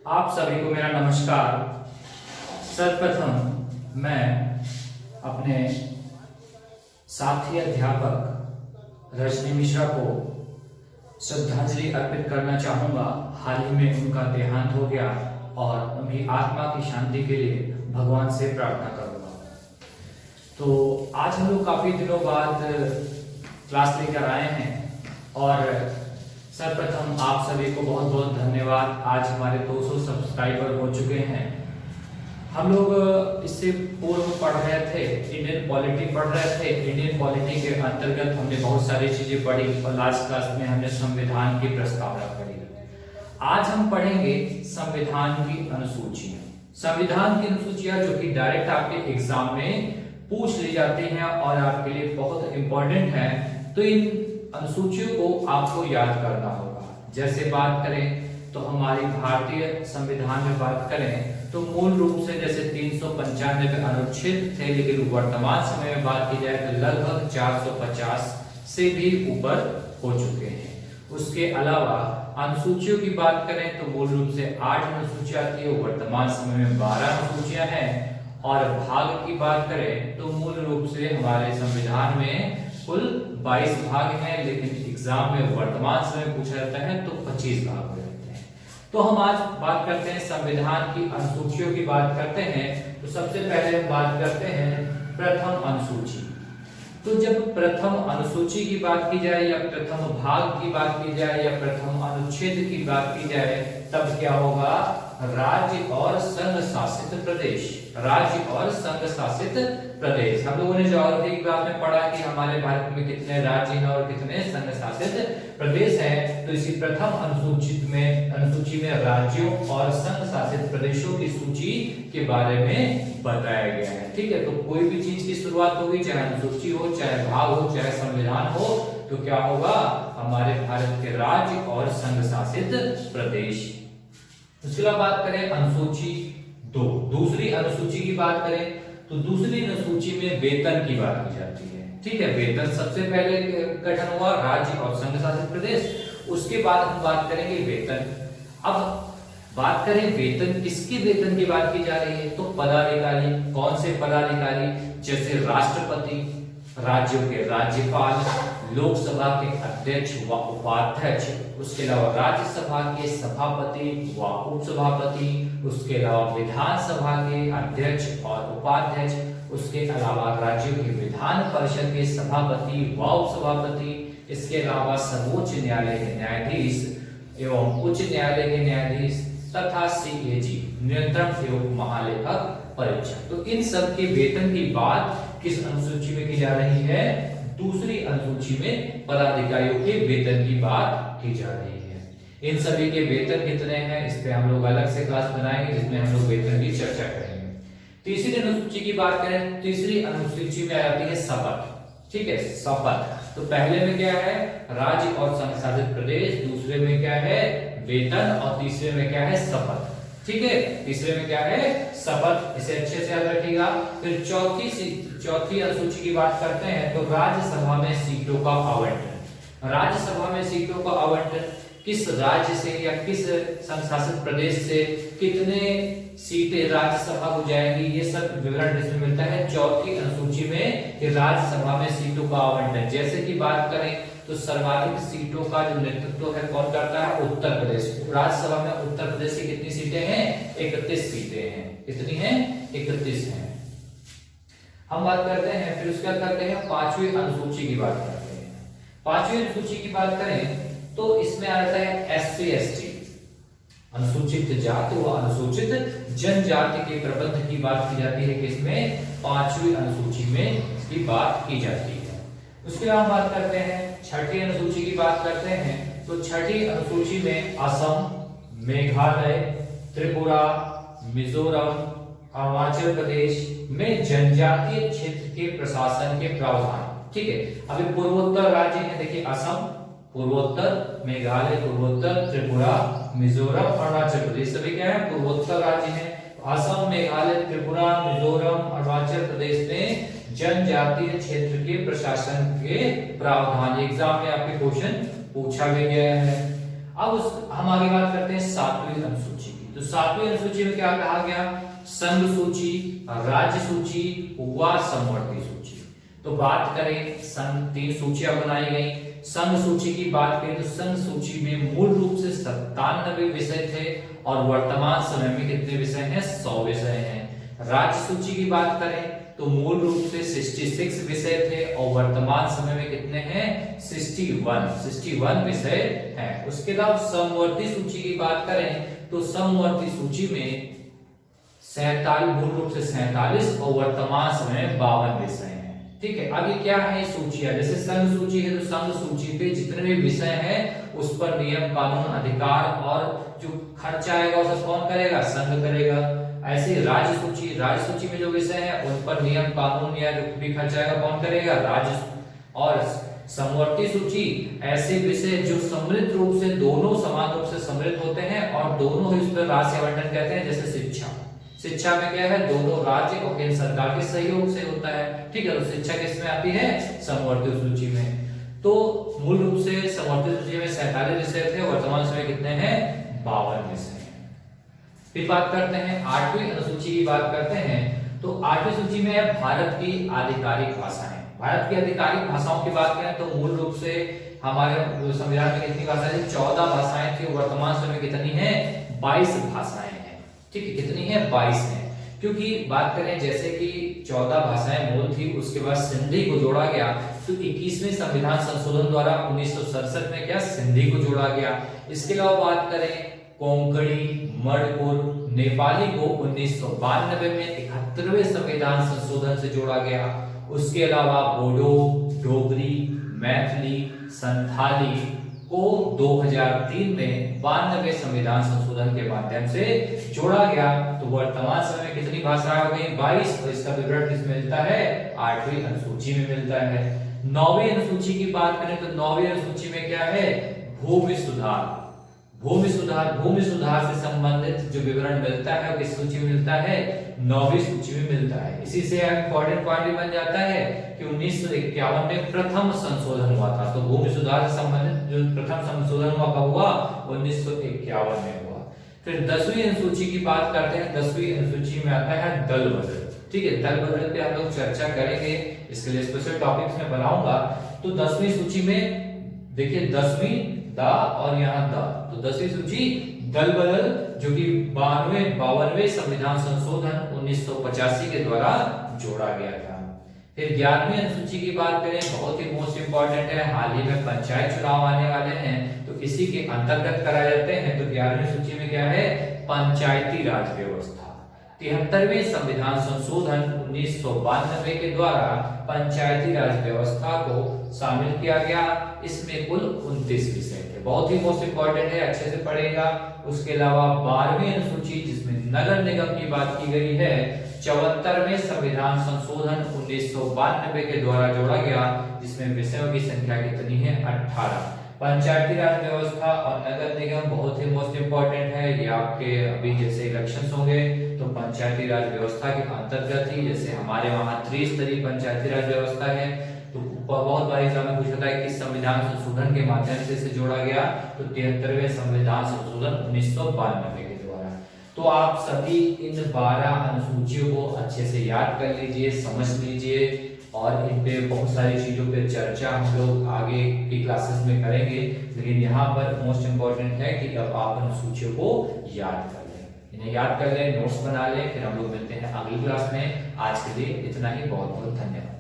आप सभी को मेरा नमस्कार। सर्वप्रथम मैं अपने साथी अध्यापक रजनी मिश्रा को श्रद्धांजलि अर्पित करना चाहूँगा। हाल ही में उनका देहांत हो गया और उनकी आत्मा की शांति के लिए भगवान से प्रार्थना करूँगा। तो आज हम लोग काफ़ी दिनों बाद क्लास लेकर आए हैं और सर्वप्रथम आप सभी को बहुत बहुत धन्यवाद। आज हमारे 200 सब्सक्राइबर हो चुके हैं। हम लोग इससे पूर्व पढ़ रहे थे, इंडियन पॉलिटी पढ़ रहे थे। इंडियन पॉलिटी के अंतर्गत हमने बहुत सारी चीजें पढ़ी और लास्ट क्लास में हमने संविधान की प्रस्तावना पढ़ी। आज हम पढ़ेंगे संविधान की अनुसूचियां। संविधान की अनुसूचियां जो कि डायरेक्ट आपके एग्जाम में पूछ ली जाती हैं और आपके लिए बहुत इंपॉर्टेंट है। तो इन अनुसूचियों को आपको याद करना होगा। जैसे बात करें तो हमारी भारतीय संविधान में बात करें तो मूल रूप से जैसे 395 अनुच्छेद थे, लेकिन वर्तमान समय में बात की जाए तो लगभग 450 से भी ऊपर हो चुके हैं। उसके अलावा अनुसूचियों की बात करें तो मूल रूप से 8 अनुसूचियां थी, वर्तमान समय में 12 अनुसूचियां हैं। और भाग की बात करें तो मूल रूप से हमारे संविधान में कुल 22 भाग हैं, लेकिन एग्जाम में वर्तमान समय पूछा जाता है तो 25 भाग रहते हैं। तो हम आज बात करते हैं संविधान की अनुसूचियों की बात करते हैं। तो सबसे पहले हम बात करते हैं प्रथम अनुसूची। तो जब प्रथम अनुसूची की बात की जाए या प्रथम भाग की बात की जाए या प्रथम अनुच्छेद की बात की जाए तब क्या होगा? राज्य और संघ शासित प्रदेश। राज्य और संघ शासित प्रदेश। हम लोगों ने ज्योग्राफी की क्लास में पढ़ा कि हमारे भारत में कितने राज्य हैं और कितने संघ शासित प्रदेश हैं। तो इसी प्रथम अनुसूची में राज्यों और संघ शासित प्रदेशों की सूची के बारे में बताया गया है। ठीक है, तो कोई भी चीज की शुरुआत होगी, चाहे अनुसूची हो, चाहे भाग हो, चाहे संविधान हो, तो क्या होगा? हमारे भारत के राज्य और संघ शासित प्रदेश। उसके बाद बात करें अनुसूची 2। दूसरी अनुसूची की बात करें तो दूसरी अनुसूची में वेतन की बात की जाती है। ठीक है, वेतन सबसे पहले गठन हुआ राज्य और संघ शासित प्रदेश। उसके बाद हम बात करेंगे वेतन। अब बात करें वेतन, किसके वेतन की बात की जा रही है? तो पदाधिकारी। कौन से पदाधिकारी? जैसे राष्ट्रपति, राज्यों के राज्यपाल, लोकसभा के अध्यक्ष व उपाध्यक्ष, उसके अलावा राज्यसभा के सभापति व उपसभापति, उसके अलावा विधानसभा के अध्यक्ष और उपाध्यक्ष, उसके अलावा राज्यों के विधान परिषद के सभापति व उपसभापति, इसके अलावा सर्वोच्च न्यायालय के न्यायाधीश एवं उच्च न्यायालय के न्यायाधीश तथा सीएजी नियंत्रण एवं महालेखक परीक्षक। तो इन सब के वेतन की बात किस अनुसूची में की जा रही है? दूसरी अनुसूची में पदाधिकारियों के वेतन की बात की जा रही है। इन सभी के वेतन कितने हैं इस पे हम लोग अलग से क्लास बनाएंगे, जिसमें हम लोग वेतन की चर्चा करेंगे। तीसरी अनुसूची की बात करें, तीसरी अनुसूची में आ जाती है शपथ। ठीक है, शपथ। तो पहले में क्या है? राज्य और संघ शासित प्रदेश, दूसरे में क्या है? वेतन, और तीसरे में क्या है? शपथ। ठीक है, तीसरे में क्या है? शपथ। इसे अच्छे से याद रखिएगा। फिर चौथी अनुसूची की बात करते हैं तो राज्यसभा में सीटों का आवंटन। राज्यसभा में सीटों का आवंटन किस राज्य से या किस संघ शासित प्रदेश से कितने सीटें राज्यसभा को जाएंगी, ये सब विवरण इसमें मिलता है चौथी अनुसूची में कि राज्यसभा में सीटों का आवंटन। जैसे कि बात करें तो सर्वाधिक सीटों का जो नेतृत्व है कौन करता है? उत्तर प्रदेश। राज्यसभा में उत्तर प्रदेश की कितनी सीटें हैं? 31 सीटें हैं। कितनी हैं? 31 हैं। हम बात करते हैं, फिर उसके बाद करते हैं पांचवी अनुसूची की बात करते हैं। पांचवी अनुसूची की बात करें तो इसमें आ जाता है एससी एसटी, अनुसूचित जाति व अनुसूचित जनजाति के प्रबंध की बात की जाती है। किसमें? पांचवी अनुसूची में इसकी बात की जाती है। उसके बाद हम बात करते हैं छठी अनुसूची की बात करते हैं तो छठी अनुसूची में असम, मेघालय, त्रिपुरा, मिजोरम, अरुणाचल प्रदेश में जनजातीय क्षेत्र के प्रशासन के प्रावधान। ठीक है, अभी पूर्वोत्तर राज्य है, देखिए असम पूर्वोत्तर, मेघालय पूर्वोत्तर, त्रिपुरा, मिजोरम, अरुणाचल प्रदेश सभी क्या है? पूर्वोत्तर राज्य है। असम, मेघालय, त्रिपुरा, मिजोरम, अरुणाचल प्रदेश में जनजातीय क्षेत्र के प्रशासन के प्रावधान। एग्जाम में आपके क्वेश्चन पूछा भी गया है। अब हम आगे बात करते हैं सातवीं अनुसूची की। तो 7वीं अनुसूची में क्या कहा गया? संघ सूची, राज्य सूची व समवर्ती सूची। तो बात करें संघ, 3 सूचियां बनाई गई। संघ सूची की बात करें तो संघ सूची में मूल रूप से 97 विषय थे और वर्तमान समय में कितने विषय हैं? 100 विषय हैं। राज्य सूची की बात करें तो मूल रूप से 66 विषय थे और वर्तमान समय में कितने हैं? 61 विषय हैं। उसके अलावा समवर्ती सूची की बात करें तो समवर्ती सूची में 47, मूल रूप से 47 और वर्तमान समय में 52 विषय हैं। ठीक है, आगे क्या है सूचियां? जैसे संघ सूची है तो संघ सूची पे जितने भी विषय हैं उस पर नियम कानून अधिकार और जो खर्चा आएगा उसे कौन करेगा? संघ करेगा। ऐसे राज्य सूची में जो विषय है उन पर नियम कानून या जो भी खर्चा आएगा कौन करेगा? राज्य। और समवर्ती सूची ऐसे विषय जो सम्मिलित रूप से दोनों समान रूप से सम्मिलित होते हैं और दोनों ही उस पर राशि आवंटन कहते हैं। जैसे शिक्षा में क्या है? दोनों राज्य और केंद्र सरकार के सहयोग से होता है। ठीक है, तो शिक्षा किसमें आती है? समवर्ती सूची में। तो मूल रूप से समवर्ती सूची में 47 विषय थे, वर्तमान समय कितने हैं? 52 विषय। फिर बात करते हैं 8वीं अनुसूची की बात करते हैं। तो 8वीं सूची में है भारत की आधिकारिक भाषाएं। भारत की आधिकारिक भाषाओं की बात करें तो मूल रूप से हमारे संविधान में कितनी भाषाएं थी? 14 भाषाएं थी। वर्तमान समय कितनी है? 22 भाषाएं हैं। ठीक है, कितनी है? 22 है। क्योंकि बात करें जैसे कि 14 भाषाएं मूल थी, उसके बाद सिंधी को जोड़ा गया तो 21वें संविधान संशोधन द्वारा 1967 में क्या? सिंधी को जोड़ा गया। इसके अलावा बात करें कोंकणी, मणिपुर, नेपाली को 1992 में 71वें संविधान संशोधन से जोड़ा गया। उसके अलावा बोडो, डोगरी, मैथिली, संथाली को 2003 में 92वें संविधान संशोधन के माध्यम से जोड़ा गया। तो वर्तमान समय कितनी भाषाएं हो गई? 22। और इसका विवरण किसमें मिलता है? 8वीं अनुसूची में मिलता है। 9वीं अनुसूची की बात करें तो 9वीं अनुसूची में क्या है? भूमि सुधार से संबंधित जो विवरण मिलता है वो किस सूची में मिलता है? 9वीं सूची में मिलता है। इसी से इंपॉर्टेंट पॉइंट बन जाता है कि 1951 में प्रथम संशोधन हुआ था। तो भूमि सुधार से संबंधित जो प्रथम संशोधन हुआ कब हुआ? 1951 में हुआ। फिर 10वीं अनुसूची की बात करते हैं। 10वीं अनुसूची में आता है दल बदल। ठीक है, दल बदल पे हम लोग चर्चा करेंगे, इसके लिए स्पेशल टॉपिक्स में बनाऊंगा। तो 10वीं सूची में देखिए 10वीं दा और यहाँ दा, तो 10वीं सूची दल बदल जो कि 52वें संविधान संशोधन 1985 के द्वारा जोड़ा गया था। फिर 11वीं अनुसूची की बात करें, बहुत ही मोस्ट इंपॉर्टेंट है। हाल ही में पंचायत चुनाव आने वाले हैं तो इसी के अंतर्गत कराए जाते हैं। तो 11वीं सूची में क्या है? पंचायती राज व्यवस्था। 73वें संविधान संशोधन 1992 के द्वारा पंचायती राज व्यवस्था को शामिल किया गया। इसमें कुल 29 विषय थे। बहुत ही मोस्ट इंपॉर्टेंट है, अच्छे से पढ़ेगा। उसके अलावा 12वीं अनुसूची जिसमें नगर निगम की बात की गई है, 74वें संविधान संशोधन 1992 के द्वारा जोड़ा गया, जिसमें विषयों की संख्या कितनी है? 18। पंचायती राज व्यवस्था और नगर निगम बहुत ही मोस्ट इंपॉर्टेंट है। ये आपके अभी जैसे इलेक्शंस होंगे तो पंचायती राज व्यवस्था के अंतर्गत ही, जैसे हमारे वहाँ त्रिस्तरीय पंचायती राज व्यवस्था है, तो बहुत बार एग्जाम में पूछा था कि संविधान संशोधन के माध्यम से इसे जोड़ा गया। तो 73वें संविधान संशोधन 1992 के द्वारा। तो आप सभी इन 12 अनुसूचियों को अच्छे से याद कर लीजिए, समझ लीजिए और इन पे बहुत सारी चीजों पे चर्चा हम लोग आगे की क्लासेस में करेंगे। लेकिन यहाँ पर मोस्ट इंपॉर्टेंट है कि अब आप अनुसूचियों को याद कर लें, इन्हें याद कर लें, नोट्स बना लें। फिर हम लोग मिलते हैं अगली क्लास में। आज के लिए इतना ही, बहुत बहुत धन्यवाद।